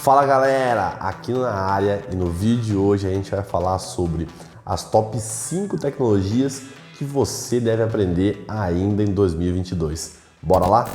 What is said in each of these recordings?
Fala galera, aqui na área e no vídeo de hoje a gente vai falar sobre as top 5 tecnologias que você deve aprender ainda em 2022. Bora lá?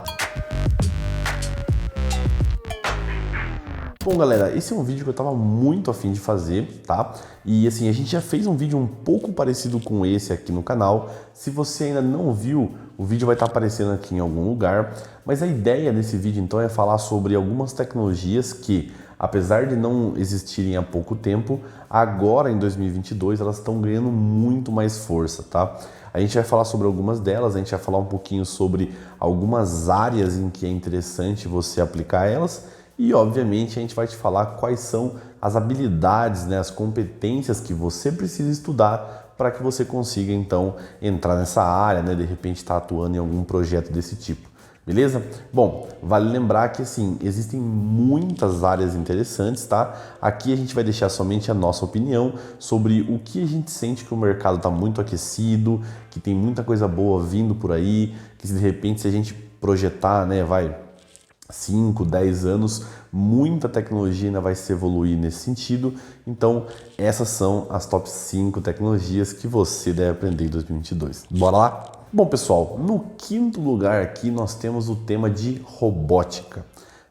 Bom galera, esse é um vídeo que eu tava muito afim de fazer, tá? E assim, a gente já fez um vídeo um pouco parecido com esse aqui no canal. Se você ainda não viu, o vídeo vai estar aparecendo aqui em algum lugar. Mas a ideia desse vídeo então é falar sobre algumas tecnologias que, apesar de não existirem há pouco tempo, agora em 2022 elas estão ganhando muito mais força, tá? A gente vai falar sobre algumas delas, a gente vai falar um pouquinho sobre algumas áreas em que é interessante você aplicar elas. E obviamente a gente vai te falar quais são as habilidades, né, as competências que você precisa estudar para que você consiga então entrar nessa área, né, de repente estar atuando em algum projeto desse tipo. Beleza? Bom, vale lembrar que assim, existem muitas áreas interessantes, tá? Aqui a gente vai deixar somente a nossa opinião sobre o que a gente sente que o mercado está muito aquecido, que tem muita coisa boa vindo por aí, que de repente se a gente projetar, né, 5, 10 anos, muita tecnologia ainda vai se evoluir nesse sentido. Então, essas são as top 5 tecnologias que você deve aprender em 2022. Bora lá? Bom, pessoal, no quinto lugar aqui nós temos o tema de robótica.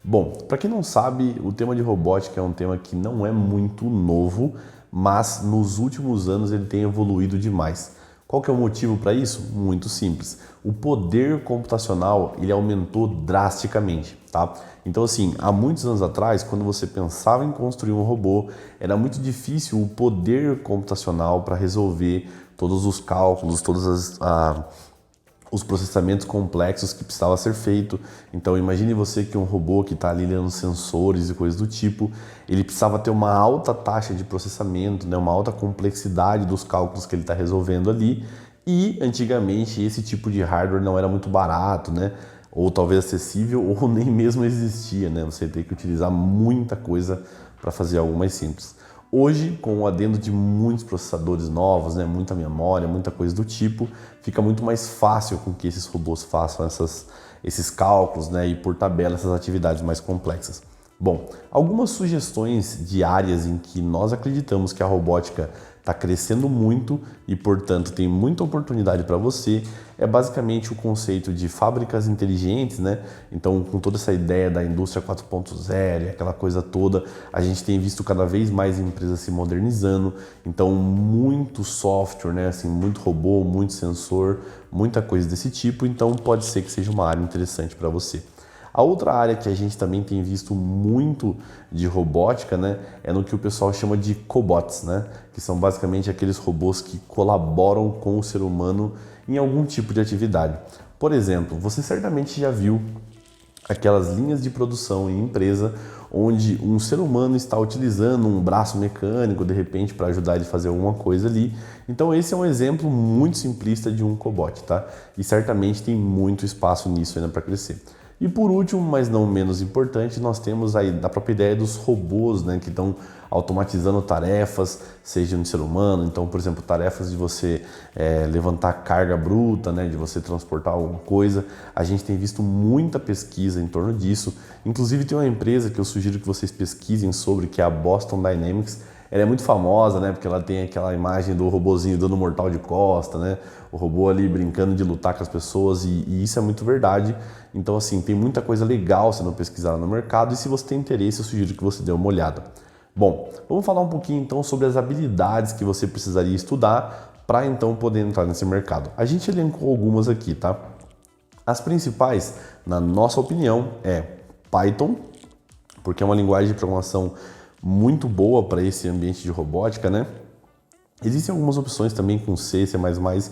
Bom, para quem não sabe, o tema de robótica é um tema que não é muito novo, mas nos últimos anos ele tem evoluído demais. Qual que é o motivo para isso? Muito simples. O poder computacional ele aumentou drasticamente, tá? Então assim, há muitos anos atrás, quando você pensava em construir um robô, era muito difícil o poder computacional para resolver todos os cálculos, os processamentos complexos que precisava ser feito. Então imagine você que um robô que está ali lendo sensores e coisas do tipo, ele precisava ter uma alta taxa de processamento, né, uma alta complexidade dos cálculos que ele está resolvendo ali. E antigamente esse tipo de hardware não era muito barato, né, ou talvez acessível, ou nem mesmo existia, né? Você tem que utilizar muita coisa para fazer algo mais simples. Hoje, com o adendo de muitos processadores novos, né, muita memória, muita coisa do tipo, fica muito mais fácil com que esses robôs façam esses cálculos, né, e por tabela essas atividades mais complexas. Bom, algumas sugestões de áreas em que nós acreditamos que a robótica está crescendo muito e, portanto, tem muita oportunidade para você, é basicamente o conceito de fábricas inteligentes, né? Então, com toda essa ideia da indústria 4.0 e aquela coisa toda, a gente tem visto cada vez mais empresas se modernizando. Então, muito software, né? Assim, muito robô, muito sensor, muita coisa desse tipo. Então, pode ser que seja uma área interessante para você. A outra área que a gente também tem visto muito de robótica, né, é no que o pessoal chama de cobots, né, que são basicamente aqueles robôs que colaboram com o ser humano em algum tipo de atividade. Por exemplo, você certamente já viu aquelas linhas de produção em empresa onde um ser humano está utilizando um braço mecânico de repente para ajudar ele a fazer alguma coisa ali. Então esse é um exemplo muito simplista de um cobot, tá? E certamente tem muito espaço nisso ainda para crescer. E por último, mas não menos importante, nós temos aí a própria ideia dos robôs, né, que estão automatizando tarefas, seja no ser humano. Então, por exemplo, tarefas de você levantar carga bruta, né, de você transportar alguma coisa. A gente tem visto muita pesquisa em torno disso. Inclusive tem uma empresa que eu sugiro que vocês pesquisem sobre, que é a Boston Dynamics. Ela é muito famosa, né, porque ela tem aquela imagem do robozinho dando mortal de costa, né, o robô ali brincando de lutar com as pessoas, e isso é muito verdade. Então assim, tem muita coisa legal sendo pesquisada no mercado, e se você tem interesse, eu sugiro que você dê uma olhada. Bom, vamos falar um pouquinho então sobre as habilidades que você precisaria estudar para então poder entrar nesse mercado. A gente elencou algumas aqui, tá? As principais, na nossa opinião, é Python, porque é uma linguagem de programação muito boa para esse ambiente de robótica, né? Existem algumas opções também com C, C++, mas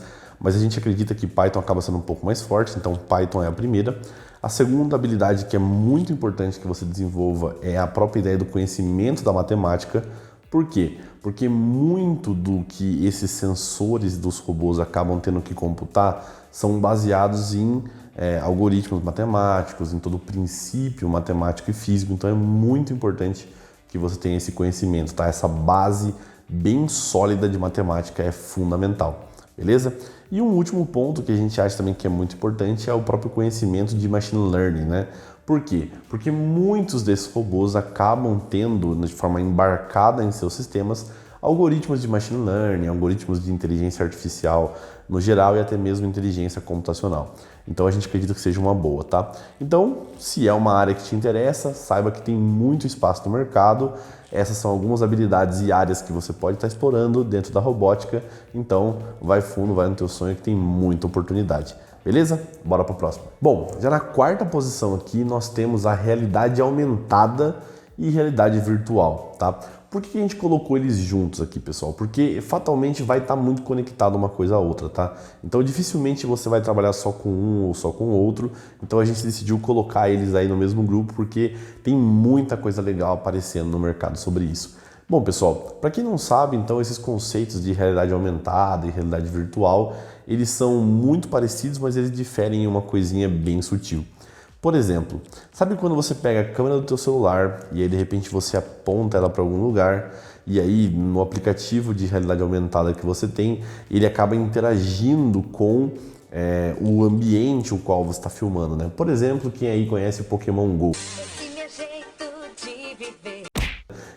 a gente acredita que Python acaba sendo um pouco mais forte, então Python é a primeira. A segunda habilidade que é muito importante que você desenvolva é a própria ideia do conhecimento da matemática. Por quê? Porque muito do que esses sensores dos robôs acabam tendo que computar são baseados em algoritmos matemáticos, em todo o princípio matemático e físico, então é muito importante que você tenha esse conhecimento, tá? Essa base bem sólida de matemática é fundamental, beleza? E um último ponto que a gente acha também que é muito importante é o próprio conhecimento de machine learning, né? Por quê? Porque muitos desses robôs acabam tendo, de forma embarcada em seus sistemas, algoritmos de machine learning, algoritmos de inteligência artificial no geral e até mesmo inteligência computacional. Então a gente acredita que seja uma boa, tá? Então, se é uma área que te interessa, saiba que tem muito espaço no mercado. Essas são algumas habilidades e áreas que você pode estar explorando dentro da robótica. Então, vai fundo, vai no teu sonho que tem muita oportunidade. Beleza? Bora para o próximo. Bom, já na quarta posição aqui nós temos a realidade aumentada e realidade virtual, tá? Por que a gente colocou eles juntos aqui, pessoal? Porque fatalmente vai estar muito conectado uma coisa à outra, tá? Então dificilmente você vai trabalhar só com um ou só com o outro. Então a gente decidiu colocar eles aí no mesmo grupo porque tem muita coisa legal aparecendo no mercado sobre isso. Bom, pessoal, para quem não sabe, então esses conceitos de realidade aumentada e realidade virtual, eles são muito parecidos, mas eles diferem em uma coisinha bem sutil. Por exemplo, sabe quando você pega a câmera do teu celular e aí de repente você aponta ela para algum lugar e aí no aplicativo de realidade aumentada que você tem, ele acaba interagindo com o ambiente o qual você está filmando, né? Por exemplo, quem aí conhece o Pokémon Go?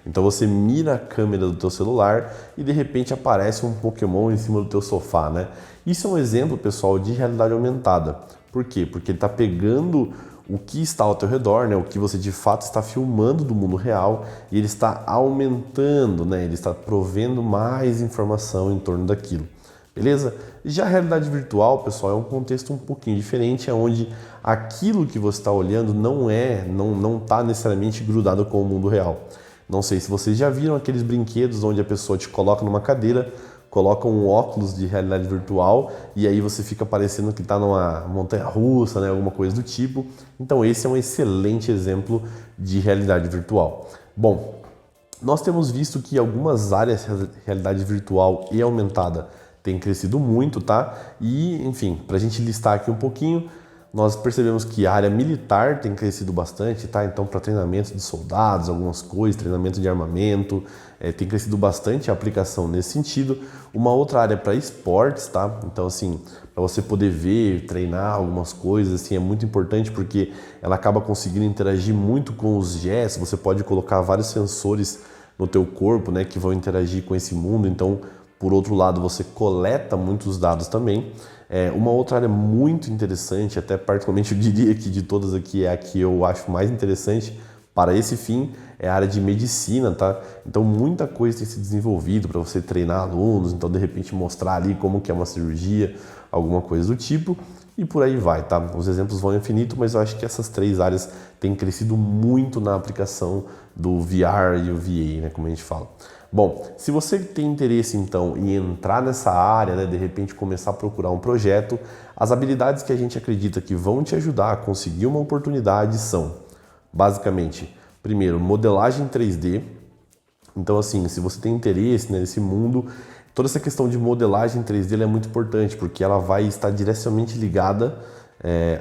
Então você mira a câmera do teu celular e de repente aparece um Pokémon em cima do teu sofá, né? Isso é um exemplo, pessoal, de realidade aumentada. Por quê? Porque ele está pegando o que está ao teu redor, né? O que você de fato está filmando do mundo real e ele está aumentando, né? Ele está provendo mais informação em torno daquilo. Beleza? Já a realidade virtual, pessoal, é um contexto um pouquinho diferente, é onde aquilo que você está olhando não está necessariamente grudado com o mundo real. Não sei se vocês já viram aqueles brinquedos onde a pessoa te coloca numa cadeira, coloca um óculos de realidade virtual e aí você fica parecendo que está numa montanha-russa, né? Alguma coisa do tipo. Então esse é um excelente exemplo de realidade virtual. Bom, nós temos visto que algumas áreas de realidade virtual e aumentada têm crescido muito, tá? E, enfim, para a gente listar aqui um pouquinho, nós percebemos que a área militar tem crescido bastante, tá? Então, para treinamento de soldados, algumas coisas, treinamento de armamento, tem crescido bastante a aplicação nesse sentido. Uma outra área para esportes, tá? Então, assim, para você poder ver, treinar algumas coisas, assim, é muito importante porque ela acaba conseguindo interagir muito com os gestos. Você pode colocar vários sensores no teu corpo, né, que vão interagir com esse mundo. Então, por outro lado, você coleta muitos dados também. Uma outra área muito interessante, até particularmente eu diria que de todas aqui é a que eu acho mais interessante para esse fim, é a área de medicina, tá? Então muita coisa tem se desenvolvido para você treinar alunos, então de repente mostrar ali como que é uma cirurgia, alguma coisa do tipo, e por aí vai, tá? Os exemplos vão infinito, mas eu acho que essas três áreas têm crescido muito na aplicação do VR e o VA, né, como a gente fala. Bom, se você tem interesse então em entrar nessa área, né, de repente começar a procurar um projeto, as habilidades que a gente acredita que vão te ajudar a conseguir uma oportunidade são, basicamente, primeiro, modelagem 3D. Então assim, se você tem interesse nesse mundo, toda essa questão de modelagem 3D é muito importante, porque ela vai estar diretamente ligada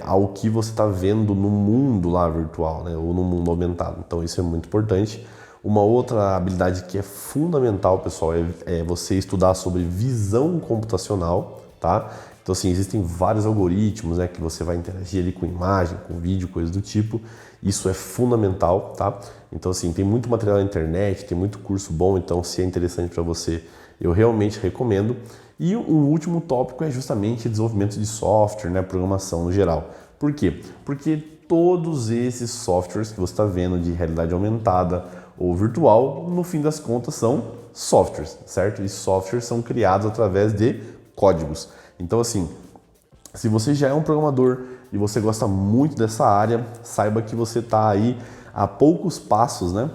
ao que você está vendo no mundo lá virtual, né, ou no mundo aumentado. Então isso é muito importante. Uma outra habilidade que é fundamental, pessoal, é você estudar sobre visão computacional, tá? Então, assim, existem vários algoritmos, né, que você vai interagir ali com imagem, com vídeo, coisas do tipo. Isso é fundamental, tá? Então, assim, tem muito material na internet, tem muito curso bom, então, se é interessante para você, eu realmente recomendo. E um último tópico é justamente desenvolvimento de software, né, programação no geral. Por quê? Porque todos esses softwares que você está vendo de realidade aumentada ou virtual, no fim das contas, são softwares, certo? E softwares são criados através de códigos. Então, assim, se você já é um programador e você gosta muito dessa área, saiba que você está aí a poucos passos, né?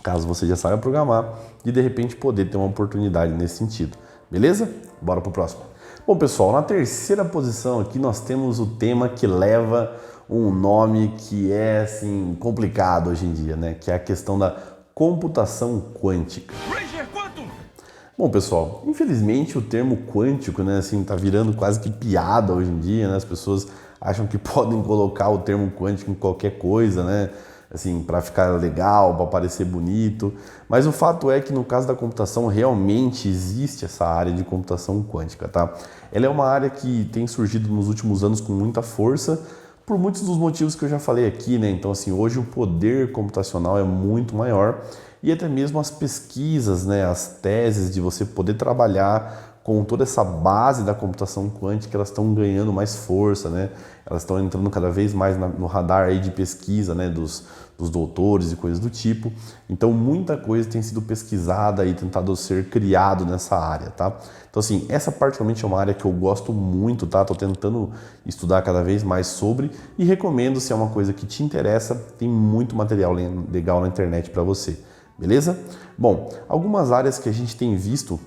Caso você já saiba programar, de repente poder ter uma oportunidade nesse sentido. Beleza? Bora pro próximo. Bom, pessoal, na terceira posição aqui nós temos o tema que leva um nome que é assim complicado hoje em dia, né? Que é a questão da computação quântica. Bom, pessoal, infelizmente o termo quântico, né, assim, tá virando quase que piada hoje em dia, né? As pessoas acham que podem colocar o termo quântico em qualquer coisa, né? Assim, para ficar legal, para parecer bonito. Mas o fato é que no caso da computação realmente existe essa área de computação quântica, tá? Ela é uma área que tem surgido nos últimos anos com muita força, Por muitos dos motivos que eu já falei aqui, né? Então, assim, hoje o poder computacional é muito maior e até mesmo as pesquisas, né? As teses de você poder trabalhar com toda essa base da computação quântica, elas estão ganhando mais força, né? Elas estão entrando cada vez mais no radar aí de pesquisa, né? Dos doutores e coisas do tipo. Então, muita coisa tem sido pesquisada e tentado ser criado nessa área, tá? Então, assim, essa particularmente é uma área que eu gosto muito, tá? Tô tentando estudar cada vez mais sobre e recomendo, se é uma coisa que te interessa, tem muito material legal na internet para você, beleza? Bom, algumas áreas que a gente tem visto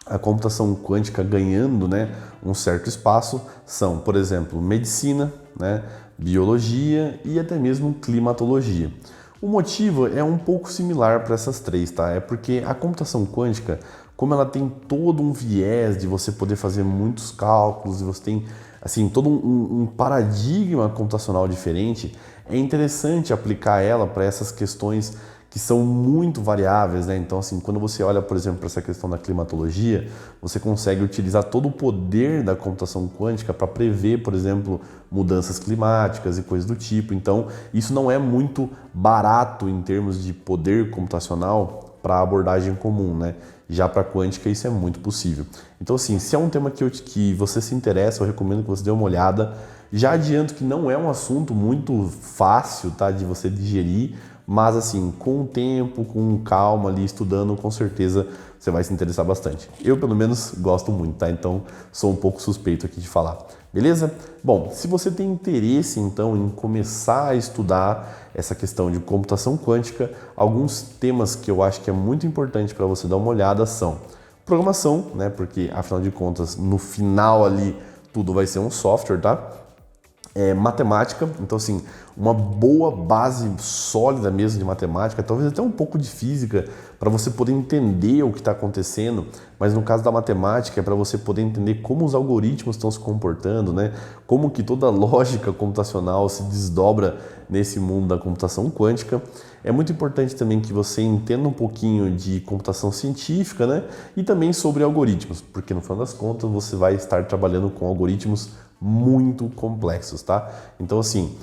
a computação quântica ganhando, né, um certo espaço são, por exemplo, medicina, né, biologia e até mesmo climatologia. O motivo é um pouco similar para essas três, tá? É porque a computação quântica, como ela tem todo um viés de você poder fazer muitos cálculos e você tem assim todo um paradigma computacional diferente, é interessante aplicar ela para essas questões que são muito variáveis, né? Então, assim, quando você olha, por exemplo, para essa questão da climatologia, você consegue utilizar todo o poder da computação quântica para prever, por exemplo, mudanças climáticas e coisas do tipo. Então, isso não é muito barato em termos de poder computacional para a abordagem comum, né? Já para a quântica isso é muito possível. Então, assim, se é um tema que você se interessa, eu recomendo que você dê uma olhada. Já adianto que não é um assunto muito fácil, tá, de você digerir, mas assim, com o tempo, com calma ali, estudando, com certeza você vai se interessar bastante. Eu, pelo menos, gosto muito, tá? Então, sou um pouco suspeito aqui de falar. Beleza? Bom, se você tem interesse, então, em começar a estudar essa questão de computação quântica, alguns temas que eu acho que é muito importante para você dar uma olhada são programação, né? Porque, afinal de contas, no final ali, tudo vai ser um software, tá? Matemática, então assim, uma boa base sólida mesmo de matemática, talvez até um pouco de física, para você poder entender o que está acontecendo, mas no caso da matemática é para você poder entender como os algoritmos estão se comportando, né? Como que toda a lógica computacional se desdobra nesse mundo da computação quântica. É muito importante também que você entenda um pouquinho de computação científica, né? E também sobre algoritmos, porque no final das contas você vai estar trabalhando com algoritmos muito complexos, tá? Então, assim,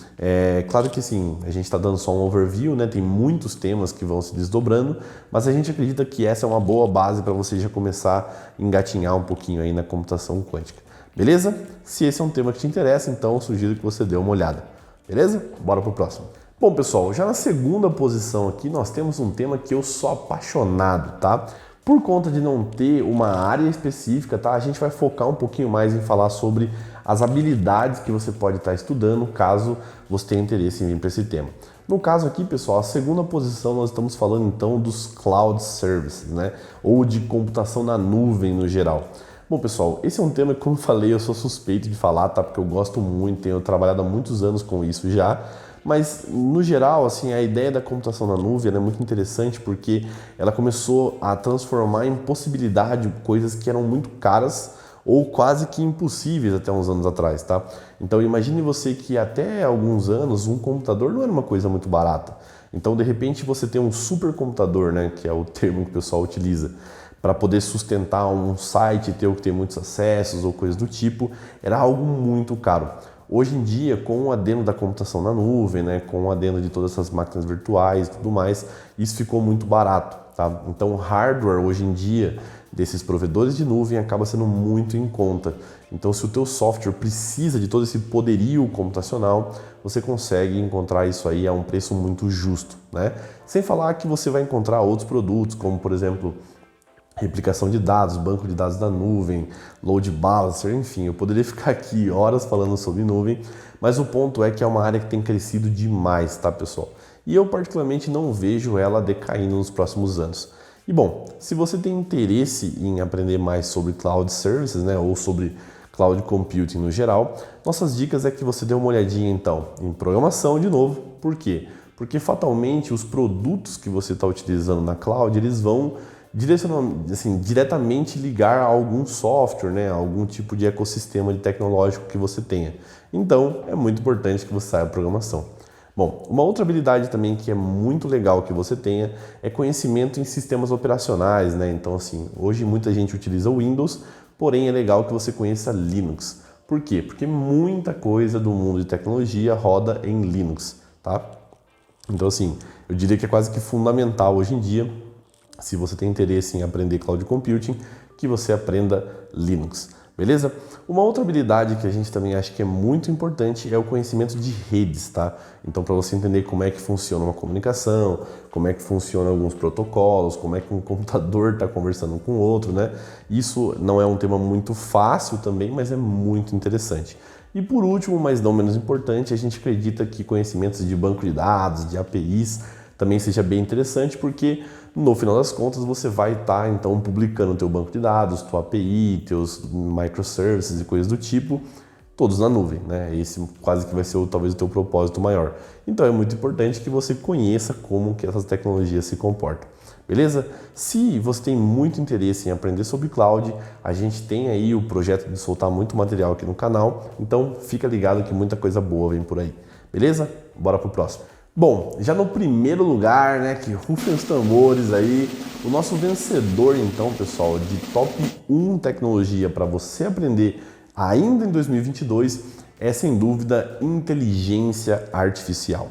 claro que assim, a gente está dando só um overview, né? Tem muitos temas que vão se desdobrando, mas a gente acredita que essa é uma boa base para você já começar a engatinhar um pouquinho aí na computação quântica. Beleza? Se esse é um tema que te interessa, então eu sugiro que você dê uma olhada. Beleza? Bora pro próximo. Bom, pessoal, já na segunda posição aqui nós temos um tema que eu sou apaixonado, tá? Por conta de não ter uma área específica, tá? A gente vai focar um pouquinho mais em falar sobre as habilidades que você pode estar estudando caso você tenha interesse em vir para esse tema. No caso aqui, pessoal, a segunda posição nós estamos falando então dos cloud services, né? Ou de computação na nuvem no geral. Bom, pessoal, esse é um tema que, como eu falei, eu sou suspeito de falar, tá? Porque eu gosto muito, tenho trabalhado há muitos anos com isso já. Mas, no geral, assim, a ideia da computação na nuvem é muito interessante porque ela começou a transformar em possibilidade coisas que eram muito caras ou quase que impossíveis até uns anos atrás, tá? Então, imagine você que até alguns anos um computador não era uma coisa muito barata. Então, de repente, você tem um supercomputador, né, que é o termo que o pessoal utiliza, para poder sustentar um site, ter o que tem muitos acessos ou coisas do tipo, era algo muito caro. Hoje em dia, com o advento da computação na nuvem, né, com o advento de todas essas máquinas virtuais e tudo mais, isso ficou muito barato, tá? Então, o hardware hoje em dia desses provedores de nuvem acaba sendo muito em conta. Então, se o teu software precisa de todo esse poderio computacional, você consegue encontrar isso aí a um preço muito justo, né? Sem falar que você vai encontrar outros produtos, como por exemplo, replicação de dados, banco de dados da nuvem, load balancer, enfim, eu poderia ficar aqui horas falando sobre nuvem, mas o ponto é que é uma área que tem crescido demais, tá, pessoal? E eu particularmente não vejo ela decaindo nos próximos anos. E bom, se você tem interesse em aprender mais sobre cloud services, né, ou sobre cloud computing no geral, nossas dicas é que você dê uma olhadinha então em programação de novo. Por quê? Porque fatalmente os produtos que você está utilizando na cloud, eles vão diretamente ligar a algum software, né, a algum tipo de ecossistema tecnológico que você tenha. Então, é muito importante que você saiba programação. Bom, uma outra habilidade também que é muito legal que você tenha é conhecimento em sistemas operacionais, né? Então, assim, hoje muita gente utiliza o Windows, porém é legal que você conheça Linux. Por quê? Porque muita coisa do mundo de tecnologia roda em Linux, tá? Então, assim, eu diria que é quase que fundamental hoje em dia, se você tem interesse em aprender Cloud Computing, que você aprenda Linux, beleza? Uma outra habilidade que a gente também acha que é muito importante é o conhecimento de redes, tá? Então, para você entender como é que funciona uma comunicação, como é que funcionam alguns protocolos, como é que um computador está conversando com o outro, né? Isso não é um tema muito fácil também, mas é muito interessante. E por último, mas não menos importante, a gente acredita que conhecimentos de banco de dados, de APIs, também seja bem interessante, porque no final das contas você vai estar então publicando o teu banco de dados, tua API, teus microservices e coisas do tipo, todos na nuvem, né? Esse quase que vai ser talvez o teu propósito maior. Então é muito importante que você conheça como que essas tecnologias se comportam. Beleza? Se você tem muito interesse em aprender sobre cloud, a gente tem aí o projeto de soltar muito material aqui no canal, então fica ligado que muita coisa boa vem por aí. Beleza? Bora pro próximo. Bom, já no primeiro lugar, né, que rufem os tambores aí, o nosso vencedor então, pessoal, de top 1 tecnologia para você aprender ainda em 2022 é sem dúvida inteligência artificial.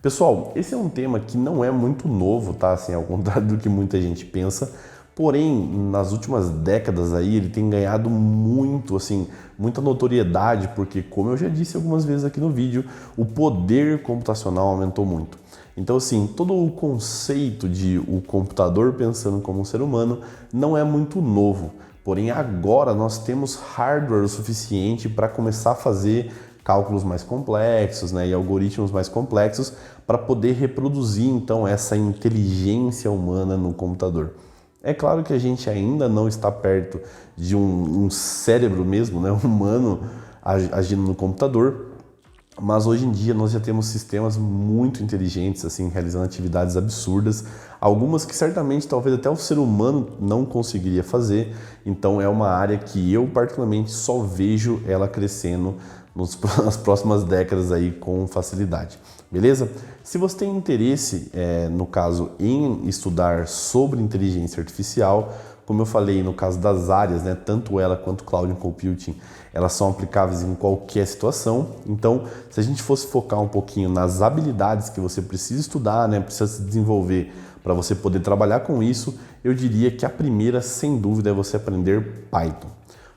Pessoal, esse é um tema que não é muito novo, tá? Assim, ao contrário do que muita gente pensa, porém, nas últimas décadas aí, ele tem ganhado muito, assim, muita notoriedade, porque, como eu já disse algumas vezes aqui no vídeo, o poder computacional aumentou muito. Então, assim, todo o conceito de o computador pensando como um ser humano não é muito novo. Porém, agora nós temos hardware o suficiente para começar a fazer cálculos mais complexos, né, e algoritmos mais complexos para poder reproduzir, então, essa inteligência humana no computador. É claro que a gente ainda não está perto de um cérebro mesmo, né, humano agindo no computador, mas hoje em dia nós já temos sistemas muito inteligentes, assim, realizando atividades absurdas, algumas que certamente talvez até o ser humano não conseguiria fazer. Então é uma área que eu particularmente só vejo ela crescendo nas próximas décadas aí com facilidade, beleza? Se você tem interesse, no caso, em estudar sobre inteligência artificial, como eu falei, no caso das áreas, né, tanto ela quanto Cloud Computing, elas são aplicáveis em qualquer situação. Então, se a gente fosse focar um pouquinho nas habilidades que você precisa estudar, né, precisa se desenvolver para você poder trabalhar com isso, eu diria que a primeira, sem dúvida, é você aprender Python.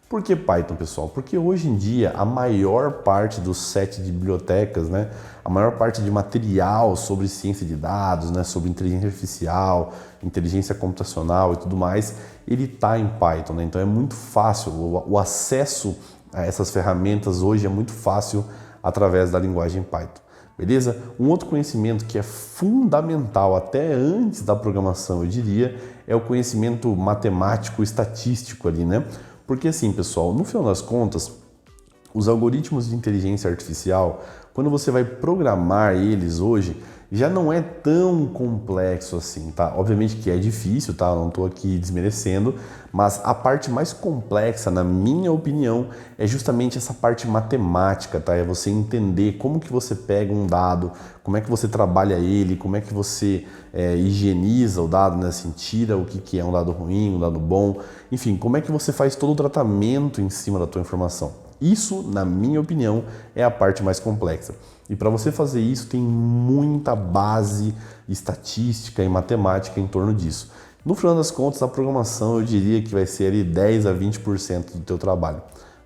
Por que Python, pessoal? Porque hoje em dia a maior parte do set de bibliotecas, né, a maior parte de material sobre ciência de dados, né, sobre inteligência artificial, inteligência computacional e tudo mais, ele está em Python, né? Então é muito fácil, o acesso a essas ferramentas hoje é muito fácil através da linguagem Python. Beleza? Um outro conhecimento que é fundamental até antes da programação, eu diria, é o conhecimento matemático estatístico ali, né? Porque assim, pessoal, no final das contas, os algoritmos de inteligência artificial, quando você vai programar eles hoje, já não é tão complexo assim, tá? Obviamente que é difícil, tá? Eu não estou aqui desmerecendo, mas a parte mais complexa, na minha opinião, é justamente essa parte matemática, tá? É você entender como que você pega um dado, como é que você trabalha ele, como é que você higieniza o dado, né? Assim, tira o que é um dado ruim, um dado bom, enfim, como é que você faz todo o tratamento em cima da tua informação. Isso, na minha opinião, é a parte mais complexa. E para você fazer isso, tem muita base estatística e matemática em torno disso. No final das contas, a programação eu diria que vai ser ali 10 a 20% do teu trabalho.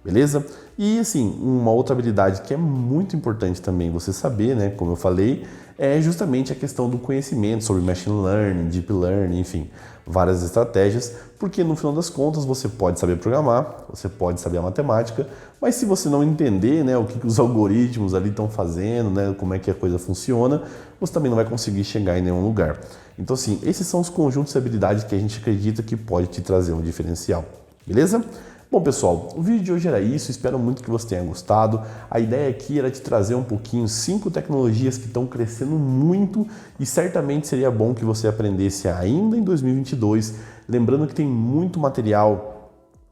Beleza? E assim, uma outra habilidade que é muito importante também você saber, né, como eu falei, é justamente a questão do conhecimento sobre machine learning, deep learning, enfim, várias estratégias, porque no final das contas você pode saber programar, você pode saber a matemática, mas se você não entender, né, o que os algoritmos ali estão fazendo, né, como é que a coisa funciona, você também não vai conseguir chegar em nenhum lugar. Então assim, esses são os conjuntos de habilidades que a gente acredita que pode te trazer um diferencial. Beleza? Bom, pessoal, o vídeo de hoje era isso, espero muito que você tenha gostado. A ideia aqui era te trazer um pouquinho 5 tecnologias que estão crescendo muito e certamente seria bom que você aprendesse ainda em 2022. Lembrando que tem muito material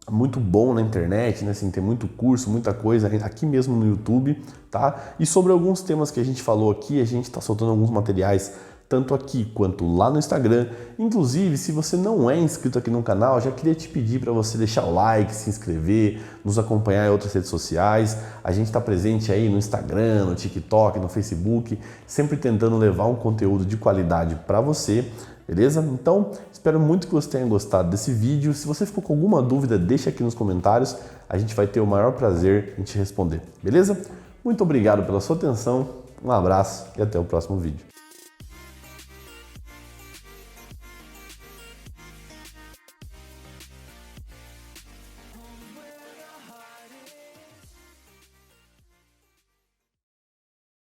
muito bom na internet, né? Assim, tem muito curso, muita coisa aqui mesmo no YouTube, tá? E sobre alguns temas que a gente falou aqui, a gente está soltando alguns materiais tanto aqui quanto lá no Instagram. Inclusive, se você não é inscrito aqui no canal, já queria te pedir para você deixar o like, se inscrever, nos acompanhar em outras redes sociais. A gente está presente aí no Instagram, no TikTok, no Facebook, sempre tentando levar um conteúdo de qualidade para você, beleza? Então, espero muito que você tenha gostado desse vídeo. Se você ficou com alguma dúvida, deixa aqui nos comentários. A gente vai ter o maior prazer em te responder, beleza? Muito obrigado pela sua atenção, um abraço e até o próximo vídeo.